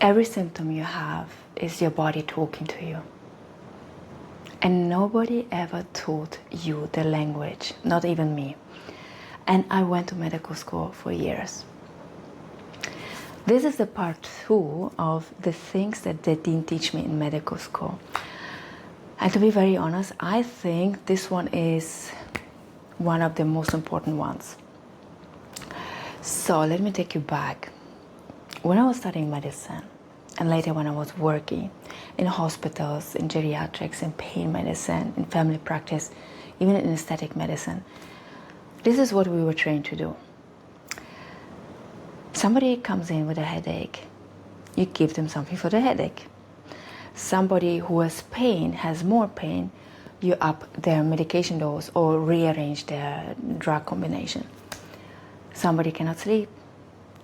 Every symptom you have is your body talking to you. And nobody ever taught you the language, not even me. And I went to medical school for years. This is the part 2 of the things that they didn't teach me in medical school. And to be very honest, I think this one is one of the most important ones. So let me take you back. When I was studying medicine, and later when I was working in hospitals, in geriatrics, in pain medicine, in family practice, even in aesthetic medicine, this is what we were trained to do. Somebody comes in with a headache, you give them something for the headache. Somebody who has pain, has more pain, you up their medication dose or rearrange their drug combination. Somebody cannot sleep,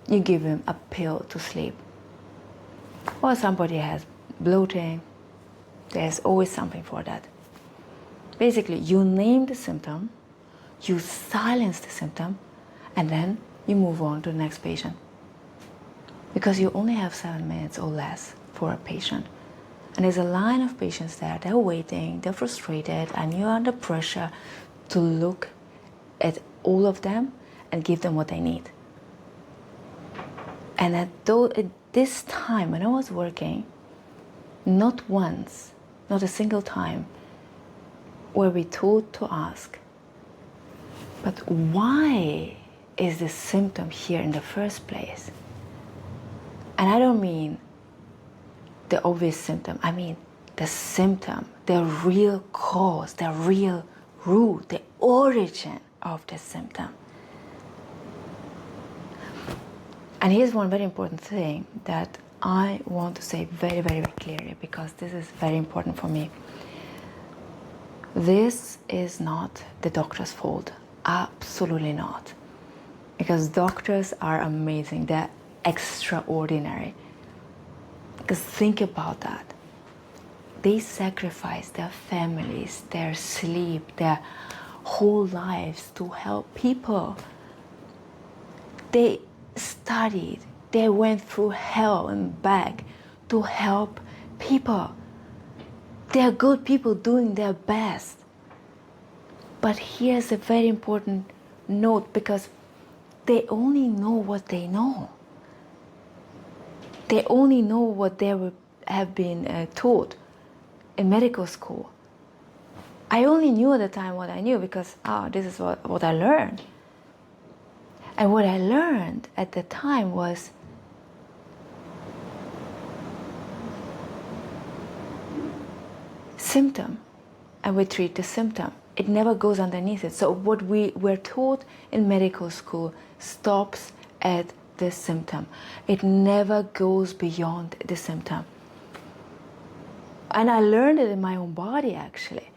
you give them a pill to sleep. Or somebody has bloating, there's always something for that. Basically, you name the symptom, you silence the symptom, and then you move on to the next patient. Because you only have 7 minutes or less for a patient. And there's a line of patients there, they're waiting, they're frustrated, and you're under pressure to look at all of them and give them what they need. And at this time, when I was working, not once, not a single time, were we told to ask, but why is this symptom here in the first place? And I don't mean the obvious symptom, I mean the symptom, the real cause, the real root, the origin of the symptom. And here's one very important thing that I want to say very, very, very clearly, because this is very important for me. This is not the doctor's fault. Absolutely not. Because doctors are amazing. They're extraordinary. Because think about that. They sacrifice their families, their sleep, their whole lives to help people. They studied, they went through hell and back to help people. They are good people doing their best. But here's a very important note, because they only know what they know. They only know what they have been taught in medical school. I only knew at the time what I knew because, this is what I learned. And what I learned at the time was symptom, and we treat the symptom. It never goes underneath it. So what we were taught in medical school stops at the symptom. It never goes beyond the symptom. And I learned it in my own body, actually.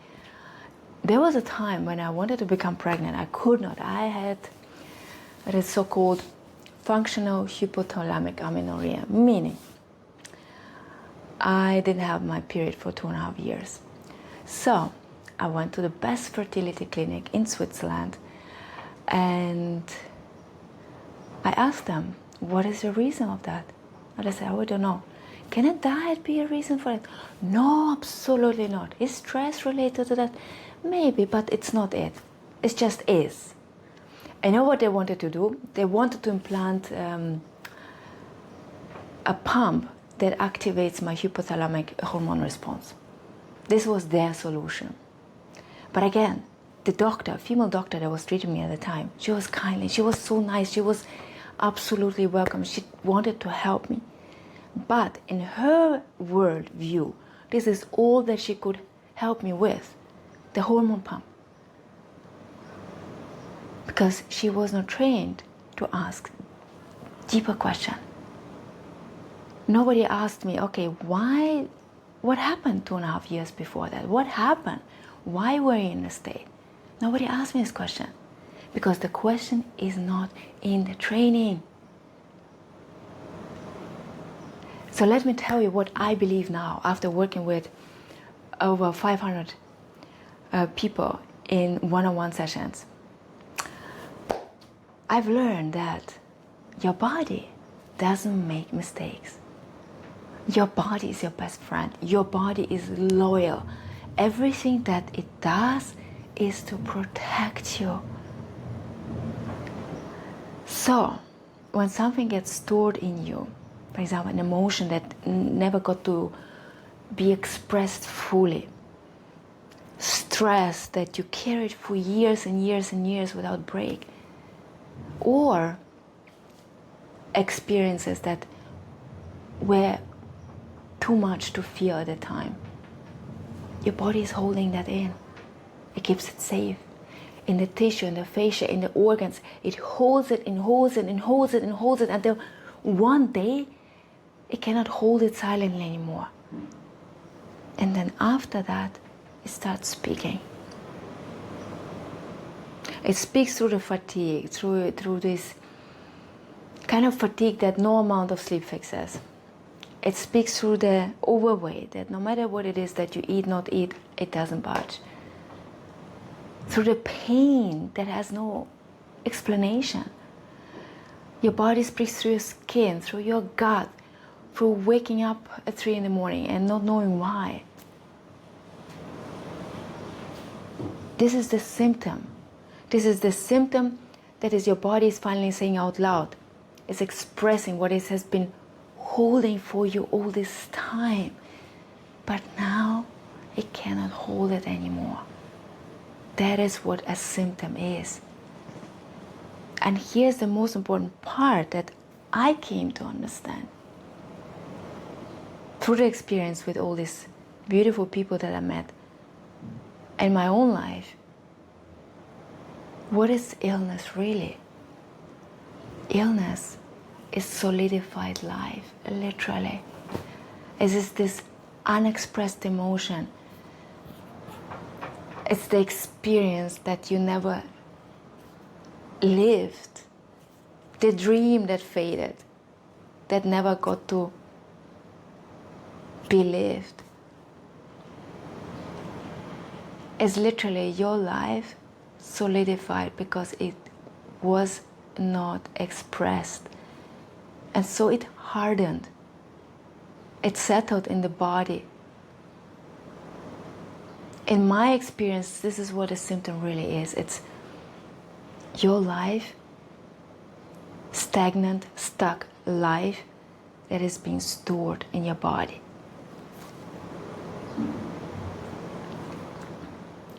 There was a time when I wanted to become pregnant. I could not. I had the so-called functional hypothalamic amenorrhea, meaning I didn't have my period for 2.5 years. So I went to the best fertility clinic in Switzerland, and I asked them, what is the reason of that? And they said, we don't know. Can a diet be a reason for it? No, absolutely not. Is stress related to that? Maybe, but it's not it. It just is. I know what they wanted to do. They wanted to implant a pump that activates my hypothalamic hormone response. This was their solution. But again, the doctor, female doctor that was treating me at the time, she was kindly, she was so nice, she was absolutely welcome. She wanted to help me. But in her world view, this is all that she could help me with, the hormone pump. Because she was not trained to ask deeper question. Nobody asked me, okay, why, what happened 2.5 years before that? What happened? Why were you in the state? Nobody asked me this question. Because the question is not in the training. So let me tell you what I believe now, after working with over 500 people in one-on-one sessions. I've learned that your body doesn't make mistakes. Your body is your best friend. Your body is loyal. Everything that it does is to protect you. So, when something gets stored in you, for example, an emotion that never got to be expressed fully, stress that you carried for years and years and years without break, or experiences that were too much to feel at the time, your body is holding that in. It keeps it safe. In the tissue, in the fascia, in the organs, it holds it and holds it and holds it and holds it until one day it cannot hold it silently anymore. And then after that, it starts speaking. It speaks through the fatigue, through this kind of fatigue that no amount of sleep fixes. It speaks through the overweight, that no matter what it is that you eat, not eat, it doesn't budge. Through the pain that has no explanation. Your body speaks through your skin, through your gut, through waking up at 3 in the morning and not knowing why. This is the symptom. This is the symptom that is your body is finally saying out loud. It's expressing what it has been holding for you all this time. But now it cannot hold it anymore. That is what a symptom is. And here's the most important part that I came to understand. Through the experience with all these beautiful people that I met in my own life, what is illness really? Illness is solidified life, literally. It is this unexpressed emotion. It's the experience that you never lived, the dream that faded, that never got to be lived. It's literally your life solidified because it was not expressed. And so it hardened. It settled in the body. In my experience, this is what a symptom really is. It's your life, stagnant, stuck life that is being stored in your body.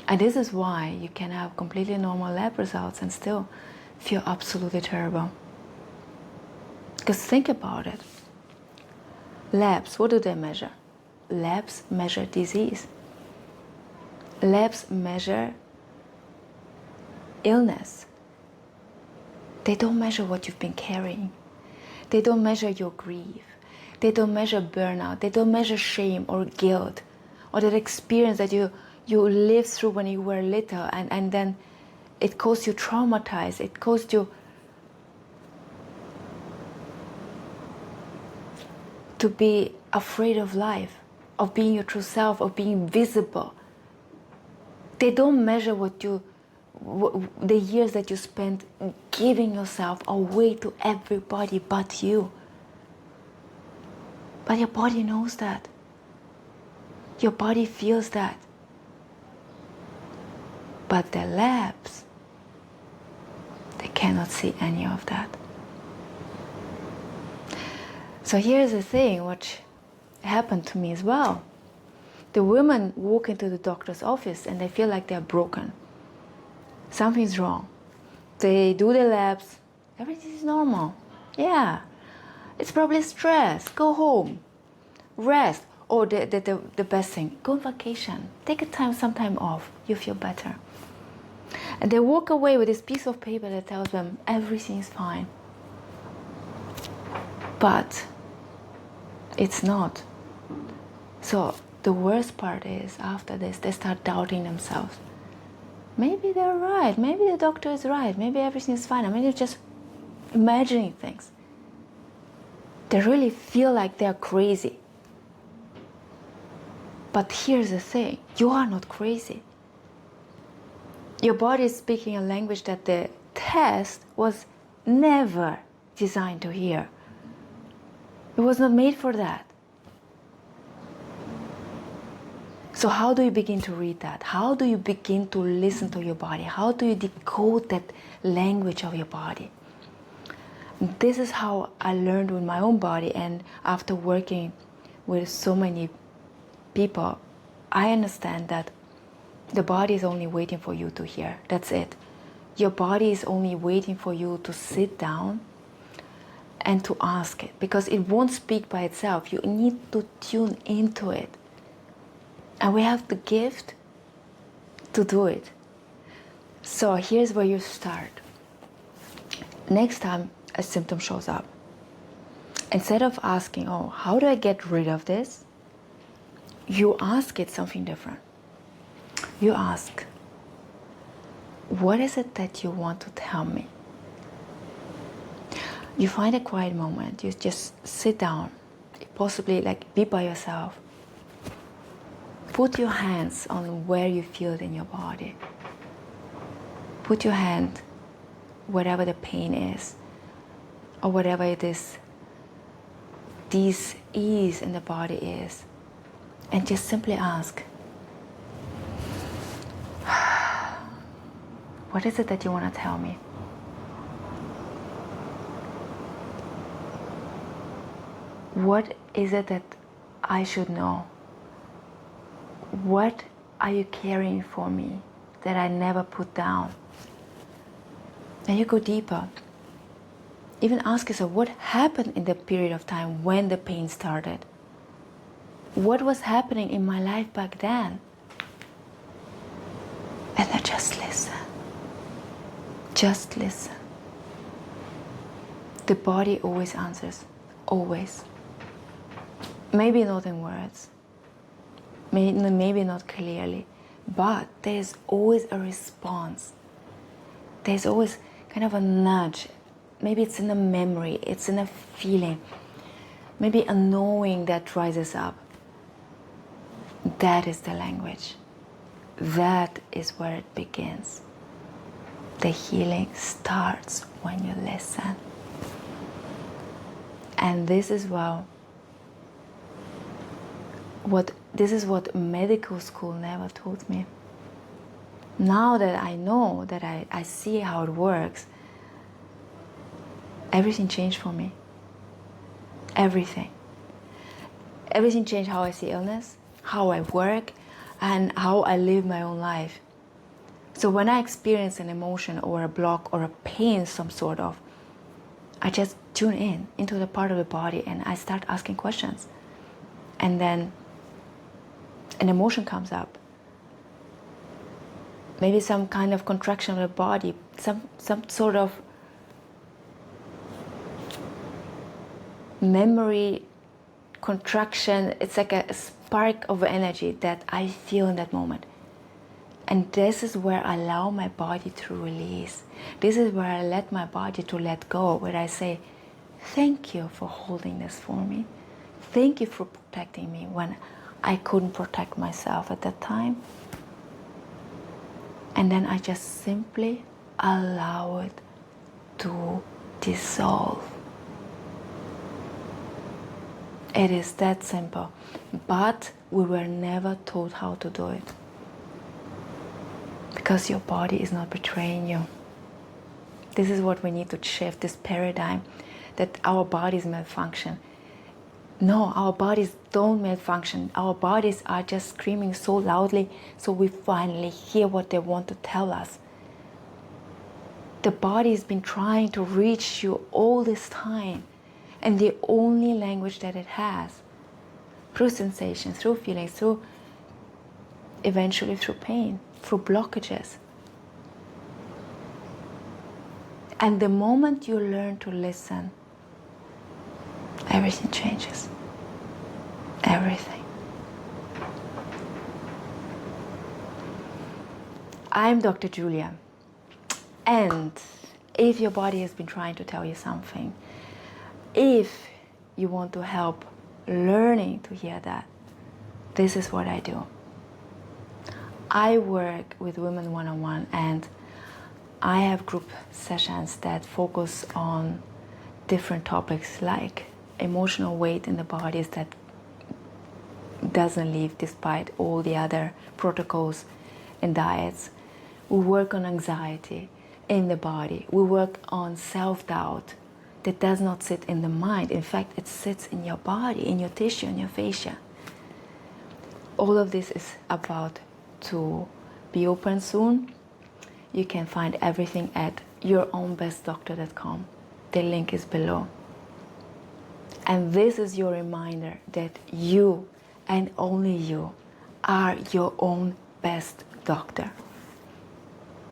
And this is why you can have completely normal lab results and still feel absolutely terrible. Because think about it. Labs, what do they measure? Labs measure disease. Labs measure illness. They don't measure what you've been carrying. They don't measure your grief. They don't measure burnout. They don't measure shame or guilt or that experience that you lived through when you were little and then it caused you traumatized. It caused you to be afraid of life, of being your true self, of being visible. They don't measure the years that you spent giving yourself away to everybody but you. But your body knows that. Your body feels that. But the labs, they cannot see any of that. So here's the thing, which happened to me as well. The women walk into the doctor's office and they feel like they're broken. Something's wrong. They do the labs, everything is normal. Yeah, it's probably stress. Go home, rest. Or the best thing, go on vacation. Take some time off. You feel better. And they walk away with this piece of paper that tells them everything is fine. But it's not. So the worst part is after this, they start doubting themselves. Maybe they're right. Maybe the doctor is right. Maybe everything is fine. I mean, they're just imagining things. They really feel like they're crazy. But here's the thing, you are not crazy. Your body is speaking a language that the test was never designed to hear. It was not made for that. So how do you begin to read that? How do you begin to listen to your body? How do you decode that language of your body? This is how I learned with my own body, and after working with so many people, I understand that the body is only waiting for you to hear. That's it. Your body is only waiting for you to sit down and to ask it, because it won't speak by itself. You need to tune into it. And we have the gift to do it. So here's where you start. Next time a symptom shows up, instead of asking, oh, how do I get rid of this? You ask it something different. You ask, what is it that you want to tell me? You find a quiet moment. You just sit down, possibly like be by yourself. Put your hands on where you feel it in your body. Put your hand wherever the pain is, or whatever it is, this ease in the body is, and just simply ask, what is it that you want to tell me? What is it that I should know? What are you carrying for me that I never put down? And you go deeper. Even ask yourself, what happened in the period of time when the pain started? What was happening in my life back then? And then just listen. Just listen. The body always answers. Always. Maybe not in words. Maybe not clearly. But there's always a response. There's always kind of a nudge. Maybe it's in a memory. It's in a feeling. Maybe a knowing that rises up. That is the language. That is where it begins. The healing starts when you listen. And this is what medical school never taught me. Now that I know, that I see how it works, everything changed for me. Everything. Everything changed how I see illness, how I work, and how I live my own life. So when I experience an emotion or a block or a pain, some sort of, I just tune in into the part of the body and I start asking questions. And then an emotion comes up. Maybe some kind of contraction of the body, some sort of memory contraction. It's like a spark of energy that I feel in that moment. And this is where I allow my body to release. This is where I let my body to let go, where I say, thank you for holding this for me. Thank you for protecting me when I couldn't protect myself at that time. And then I just simply allow it to dissolve. It is that simple. But we were never taught how to do it. Because your body is not betraying you. This is what we need to shift, this paradigm that our bodies malfunction. No, our bodies don't malfunction. Our bodies are just screaming so loudly so we finally hear what they want to tell us. The body has been trying to reach you all this time, and the only language that it has, through sensation, through feelings, through eventually through pain, through blockages. And the moment you learn to listen, everything changes. Everything. I'm Dr. Julia. And if your body has been trying to tell you something, if you want to help learning to hear that, this is what I do. I work with women one-on-one, and I have group sessions that focus on different topics like emotional weight in the bodies that doesn't leave despite all the other protocols and diets. We work on anxiety in the body. We work on self-doubt that does not sit in the mind. In fact, it sits in your body, in your tissue, in your fascia. All of this is about to be open soon. You can find everything at yourownbestdoctor.com. The link is below. And this is your reminder that you and only you are your own best doctor.